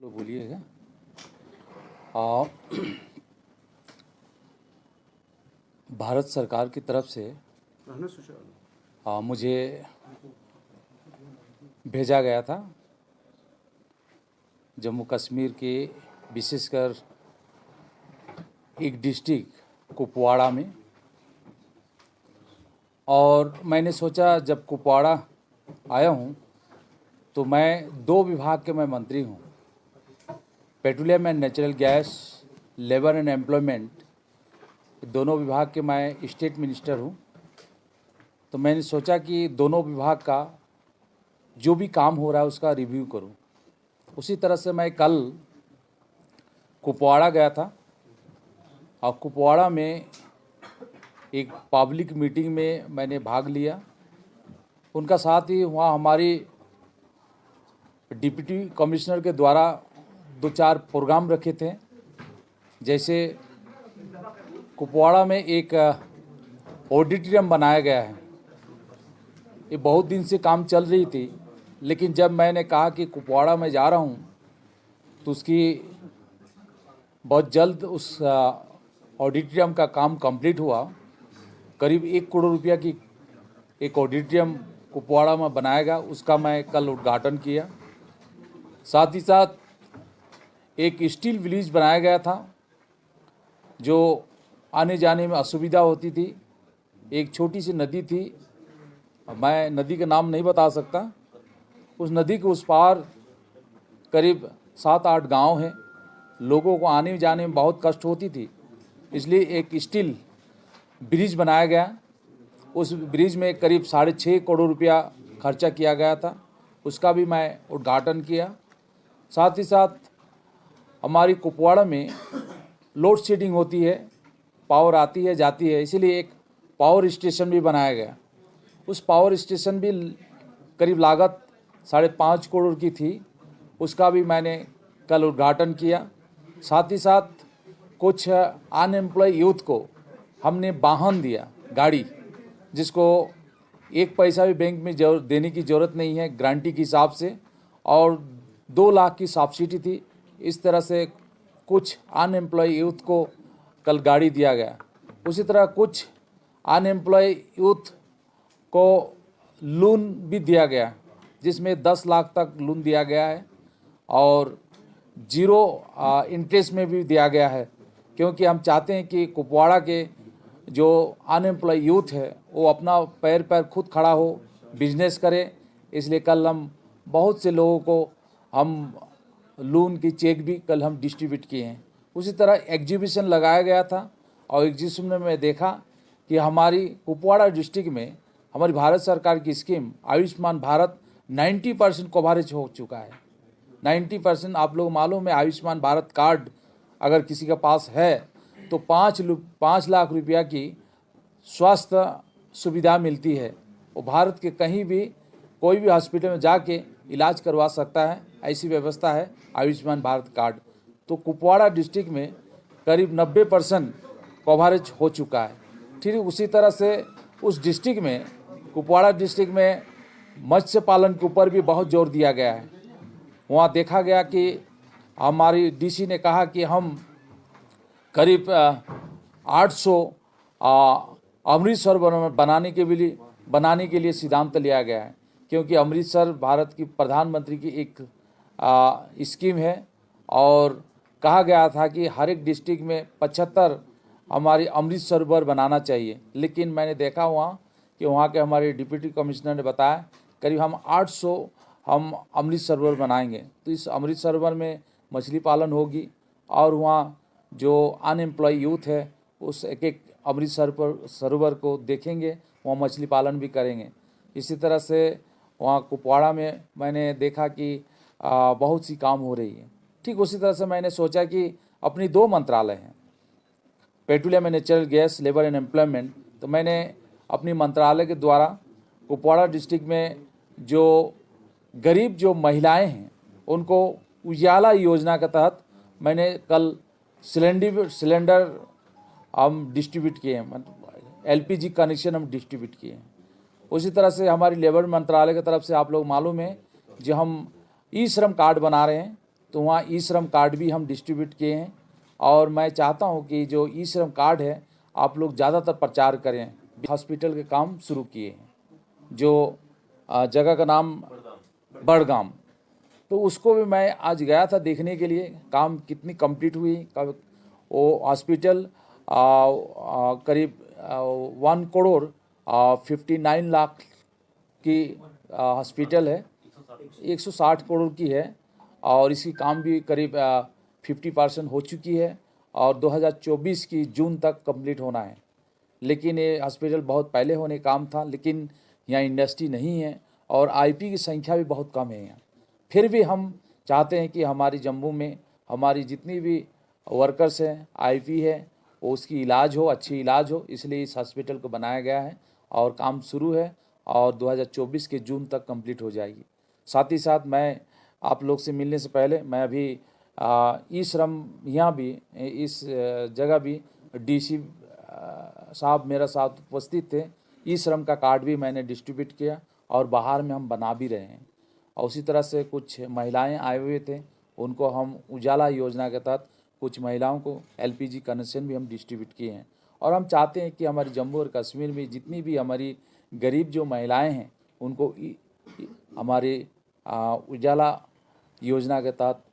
लो बोलिएगा। भारत सरकार की तरफ से मुझे भेजा गया था जम्मू कश्मीर के विशेषकर एक डिस्ट्रिक्ट कुपवाड़ा में, और मैंने सोचा जब कुपवाड़ा आया हूँ तो मैं दो विभाग के मैं मंत्री हूँ, petroleum and natural gas, labour and employment, दोनों विभाग के मैं स्टेट मिनिस्टर हूँ। तो मैंने सोचा कि दोनों विभाग का जो भी काम हो रहा है उसका रिव्यू करूँ। उसी तरह से मैं कल कुपवाड़ा गया था और कुपवाड़ा में एक पब्लिक मीटिंग में मैंने भाग लिया। उनका साथ ही वहाँ हमारी डिप्टी कमिश्नर के द्वारा 2-4 प्रोग्राम रखे थे। जैसे कुपवाड़ा में एक ऑडिटोरियम बनाया गया है, ये बहुत दिन से काम चल रही थी, लेकिन जब मैंने कहा कि कुपवाड़ा में जा रहा हूँ तो उसकी बहुत जल्द उस ऑडिटोरियम का काम कंप्लीट हुआ। करीब 1 करोड़ रुपया की एक ऑडिटोरियम कुपवाड़ा में बनाएगा, उसका मैं कल उद्घाटन किया। साथ ही साथ एक स्टील विलेज बनाया गया था जो आने जाने में असुविधा होती थी। एक छोटी सी नदी थी, मैं नदी का नाम नहीं बता सकता। उस नदी के उस पार करीब 7-8 गांव हैं, लोगों को आने जाने में बहुत कष्ट होती थी, इसलिए एक स्टील ब्रिज बनाया गया। उस ब्रिज में करीब 6.5 करोड़ रुपया खर्चा किया गया था, उसका भी मैं उद्घाटन किया। साथ ही साथ हमारी कुपवाड़ा में लोड शेडिंग होती है, पावर आती है जाती है, इसीलिए एक पावर स्टेशन भी बनाया गया। उस पावर स्टेशन भी करीब लागत 5.5 करोड़ की थी, उसका भी मैंने कल उद्घाटन किया। साथ ही साथ कुछ अनएम्प्लॉय यूथ को हमने वाहन दिया, गाड़ी, जिसको 1 पैसा भी बैंक में देने की ज़रूरत नहीं है गारंटी के हिसाब से, और 2 लाख की सब्सिडी थी। इस तरह से कुछ अनएम्प्लॉय यूथ को कल गाड़ी दिया गया। उसी तरह कुछ अनएम्प्लॉय यूथ को लोन भी दिया गया, जिसमें 10 लाख तक लोन दिया गया है और 0 इंटरेस्ट में भी दिया गया है, क्योंकि हम चाहते हैं कि कुपवाड़ा के जो अनएम्प्लॉय यूथ है वो अपना पैर पर खुद खड़ा हो, बिजनेस करे। इसलिए कल हम बहुत से लोगों को हम लोन की चेक भी कल हम डिस्ट्रीब्यूट किए हैं। उसी तरह एग्जीबिशन लगाया गया था और एग्जीबिशन में मैं देखा कि हमारी कुपवाड़ा डिस्ट्रिक्ट में हमारी भारत सरकार की स्कीम आयुष्मान भारत 90% कवरेज हो चुका है। 90% आप लोग मालूम है, आयुष्मान भारत कार्ड अगर किसी के पास है तो 5 लाख रुपया की स्वास्थ्य सुविधा मिलती है। वो भारत के कहीं भी कोई भी हॉस्पिटल में जाके इलाज करवा सकता है, ऐसी व्यवस्था है आयुष्मान भारत कार्ड। तो कुपवाड़ा डिस्ट्रिक्ट में करीब 90% कवरेज हो चुका है। ठीक उसी तरह से उस डिस्ट्रिक्ट में, कुपवाड़ा डिस्ट्रिक्ट में मत्स्य पालन के ऊपर भी बहुत जोर दिया गया है। वहाँ देखा गया कि हमारी डीसी ने कहा कि हम करीब 800 अमृतसर बनाने के लिए सिद्धांत लिया गया है, क्योंकि अमृतसर भारत की प्रधानमंत्री की एक स्कीम है और कहा गया था कि हर एक डिस्ट्रिक्ट में 75 हमारी अमृत सरोवर बनाना चाहिए। लेकिन मैंने देखा वहाँ कि वहाँ के हमारे डिप्टी कमिश्नर ने बताया करीब हम 800 हम अमृत सरोवर बनाएंगे। तो इस अमृत सरोवर में मछली पालन होगी और वहाँ जो अनएम्प्लॉय यूथ है उस एक अमृत सरोवर को देखेंगे, वहाँ मछली पालन भी करेंगे। इसी तरह से वहाँ कुपवाड़ा में मैंने देखा कि बहुत सी काम हो रही है। ठीक उसी तरह से मैंने सोचा कि अपनी 2 मंत्रालय हैं, petroleum and natural gas, labour and employment, तो मैंने अपनी मंत्रालय के द्वारा कुपवाड़ा डिस्ट्रिक्ट में जो गरीब जो महिलाएं हैं उनको उजाला योजना के तहत मैंने कल सिलेंडर हम डिस्ट्रीब्यूट किए हैं, LPG कनेक्शन हम डिस्ट्रीब्यूट किए हैं। उसी तरह से हमारी लेबर मंत्रालय की तरफ से आप लोग मालूम है जो हम ई श्रम कार्ड बना रहे हैं, तो वहाँ ई श्रम कार्ड भी हम डिस्ट्रीब्यूट किए हैं। और मैं चाहता हूँ कि जो ई श्रम कार्ड है आप लोग ज़्यादातर प्रचार करें। हॉस्पिटल के काम शुरू किए हैं, जो जगह का नाम बड़गाम, तो उसको भी मैं आज गया था देखने के लिए काम कितनी कंप्लीट हुई। वो हॉस्पिटल करीब 1 करोड़ 59 लाख की हॉस्पिटल है, 160 करोड़ की है, और इसकी काम भी करीब 50% हो चुकी है और 2024 की जून तक कंप्लीट होना है। लेकिन ये हॉस्पिटल बहुत पहले होने काम था, लेकिन यहाँ इंडस्ट्री नहीं है और आईपी की संख्या भी बहुत कम है यहाँ। फिर भी हम चाहते हैं कि हमारी जम्मू में हमारी जितनी भी वर्कर्स हैं, आईपी है, वो उसकी इलाज हो, अच्छी इलाज हो, इसलिए इस हॉस्पिटल को बनाया गया है और काम शुरू है और 2024 के जून तक कंप्लीट हो जाएगी। साथ ही साथ मैं आप लोग से मिलने से पहले मैं अभी ई श्रम यहाँ भी इस जगह भी डीसी साहब मेरा साथ उपस्थित थे। ई श्रम का कार्ड भी मैंने डिस्ट्रीब्यूट किया और बाहर में हम बना भी रहे हैं। और उसी तरह से कुछ महिलाएं आए हुए थे, उनको हम उजाला योजना के तहत कुछ महिलाओं को एलपीजी कनेक्शन भी हम डिस्ट्रीब्यूट किए हैं। और हम चाहते हैं कि हमारी जम्मू और कश्मीर में जितनी भी हमारी गरीब जो महिलाएं हैं उनको हमारी उजाला योजना के तहत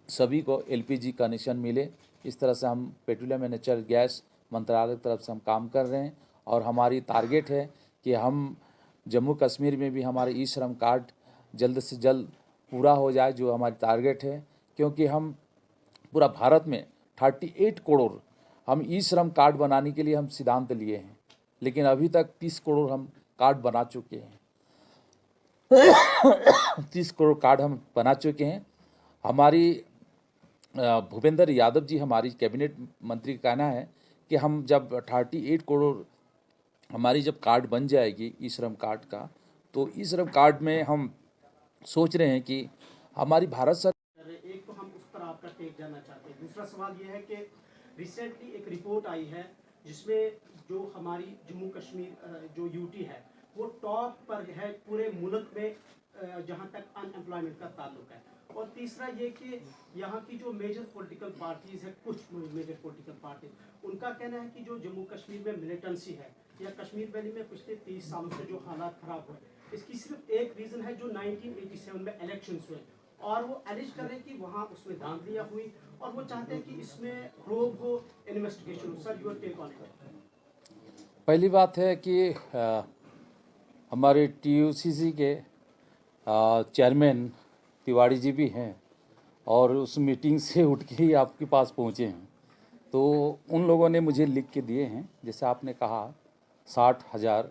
सभी को एलपीजी कनेक्शन मिले। इस तरह से हम पेट्रोलियम एंड नेचुरल गैस मंत्रालय की तरफ से हम काम कर रहे हैं और हमारी टारगेट है कि हम जम्मू कश्मीर में भी हमारे ई श्रम कार्ड जल्द से जल्द पूरा हो जाए, जो हमारी टारगेट है। क्योंकि हम पूरा भारत में 38 करोड़ हम ई श्रम कार्ड बनाने के लिए हम सिद्धांत लिए हैं, लेकिन अभी तक 30 करोड़ हम कार्ड बना चुके हैं। 30 करोड़ कार्ड हम बना चुके हैं। हमारी भूपेंद्र यादव जी हमारी कैबिनेट मंत्री का कहना है कि हम जब 38 करोड़ हमारी जब कार्ड बन जाएगी ई श्रम कार्ड का, तो ई श्रम कार्ड में हम सोच रहे हैं कि हमारी भारत सरकार, एक तो हम उस पर आपका टेक जानना चाहते हैं। दूसरा सवाल ये है कि रिसेंटली एक रिपोर्ट आई है जिसमें जो हमारी जम्मू कश्मीर जो यूटी है वो टॉप पर है पूरे मुल्क में जहां तक अनएम्प्लॉयमेंट का ताल्लुक है। और तीसरा ये कि यहाँ की जो मेजर पॉलिटिकल पार्टीज है, कुछ मेजर पॉलिटिकल पार्टीज, उनका कहना है कि जो जम्मू कश्मीर में मिलिटेंसी है या कश्मीर वैली में पिछले 30 सालों से जो हालात खराब हुए, इसकी सिर्फ एक रीज़न है जो 1987 में इलेक्शंस हुए और वो एलिज कर रहे हैं कि वहाँ उसमें धांधलियाँ हुई और वो चाहते हैं कि इसमें प्रोब हो, investigation. Sir, your take on it. पहली बात है कि हमारे TUCC के चेयरमैन तिवारी जी भी हैं और उस मीटिंग से उठ के ही आपके पास पहुँचे हैं। तो उन लोगों ने मुझे लिख के दिए हैं, जैसे आपने कहा 60,000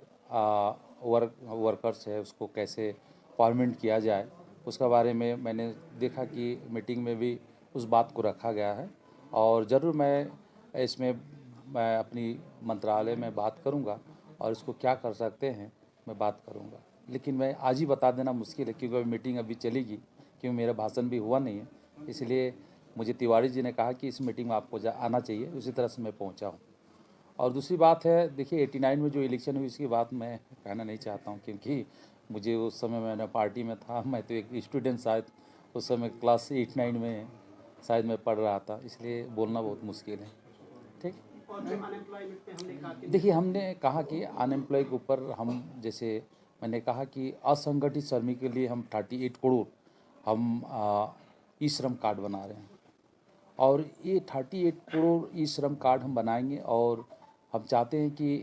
वर्कर्स है, उसको कैसे फॉर्मेट किया जाए, उसका बारे में मैंने देखा कि मीटिंग में भी उस बात को रखा गया है और ज़रूर मैं अपनी मंत्रालय में बात करूंगा और इसको क्या कर सकते हैं मैं बात करूंगा। लेकिन मैं आज ही बता देना मुश्किल है क्योंकि मीटिंग अभी चलेगी, क्योंकि मेरा भाषण भी हुआ नहीं है। इसलिए मुझे तिवारी जी ने कहा कि इस मीटिंग में आपको आना चाहिए, उसी तरह से मैं पहुँचा हूँ। और दूसरी बात है, देखिए 89 में जो इलेक्शन हुई इसकी बात मैं कहना नहीं चाहता हूँ, क्योंकि मुझे उस समय मैंने पार्टी में था, मैं तो एक स्टूडेंट शायद उस समय क्लास 8-9 में शायद मैं पढ़ रहा था, इसलिए बोलना बहुत मुश्किल है। ठीक। और जो अनएम्प्लॉयमेंट पे हमने कहा कि देखिए हमने कहा कि अनएम्प्लॉय के ऊपर हम, जैसे मैंने कहा कि असंगठित श्रमिक के लिए हम 38 करोड़ हम ई श्रम कार्ड बना रहे हैं और ये 38 करोड़ ई श्रम कार्ड हम बनाएंगे और हम चाहते हैं कि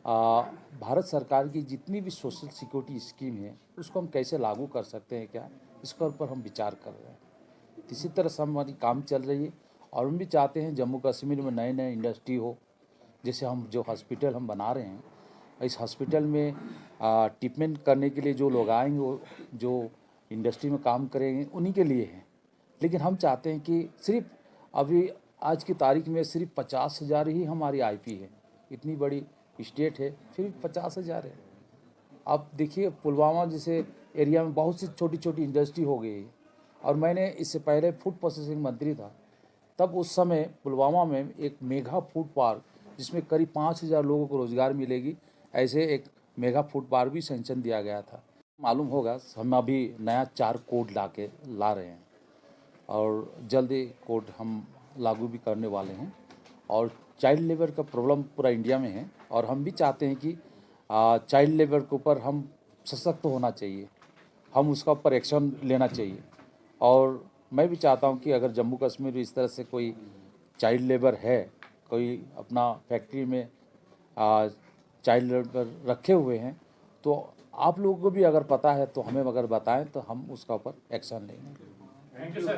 भारत सरकार की जितनी भी सोशल सिक्योरिटी स्कीम है उसको हम कैसे लागू कर सकते हैं, क्या इसके ऊपर हम विचार कर रहे हैं। इसी तरह से हमारी काम चल रही है और हम भी चाहते हैं जम्मू कश्मीर में नए नए इंडस्ट्री हो। जैसे हम जो हॉस्पिटल हम बना रहे हैं, इस हॉस्पिटल में ट्रीटमेंट करने के लिए जो लोग आएंगे वो जो इंडस्ट्री में काम करेंगे उन्हीं के लिए है। लेकिन हम चाहते हैं कि सिर्फ अभी आज की तारीख में सिर्फ 50,000 ही हमारी आईपी है। इतनी बड़ी स्टेट है, फिर 50,000 है। आप देखिए पुलवामा जैसे एरिया में बहुत सी छोटी छोटी इंडस्ट्री हो गई है और मैंने इससे पहले फूड प्रोसेसिंग मंत्री था, तब उस समय पुलवामा में एक मेगा फूड पार्क जिसमें करीब 5,000 लोगों को रोज़गार मिलेगी, ऐसे एक मेगा फूड पार्क भी सैंक्शन दिया गया था। मालूम होगा हम अभी नया 4 कोड ला रहे हैं और जल्दी कोड हम लागू भी करने वाले हैं। और चाइल्ड लेबर का प्रॉब्लम पूरा इंडिया में है और हम भी चाहते हैं कि चाइल्ड लेबर के ऊपर हम सशक्त होना चाहिए, हम उसका ऊपर एक्शन लेना चाहिए। और मैं भी चाहता हूं कि अगर जम्मू कश्मीर इस तरह से कोई चाइल्ड लेबर है, कोई अपना फैक्ट्री में चाइल्ड लेबर रखे हुए हैं, तो आप लोगों को भी अगर पता है तो हमें अगर बताएं तो हम उसका ऊपर एक्शन लेंगे। Thank you, sir.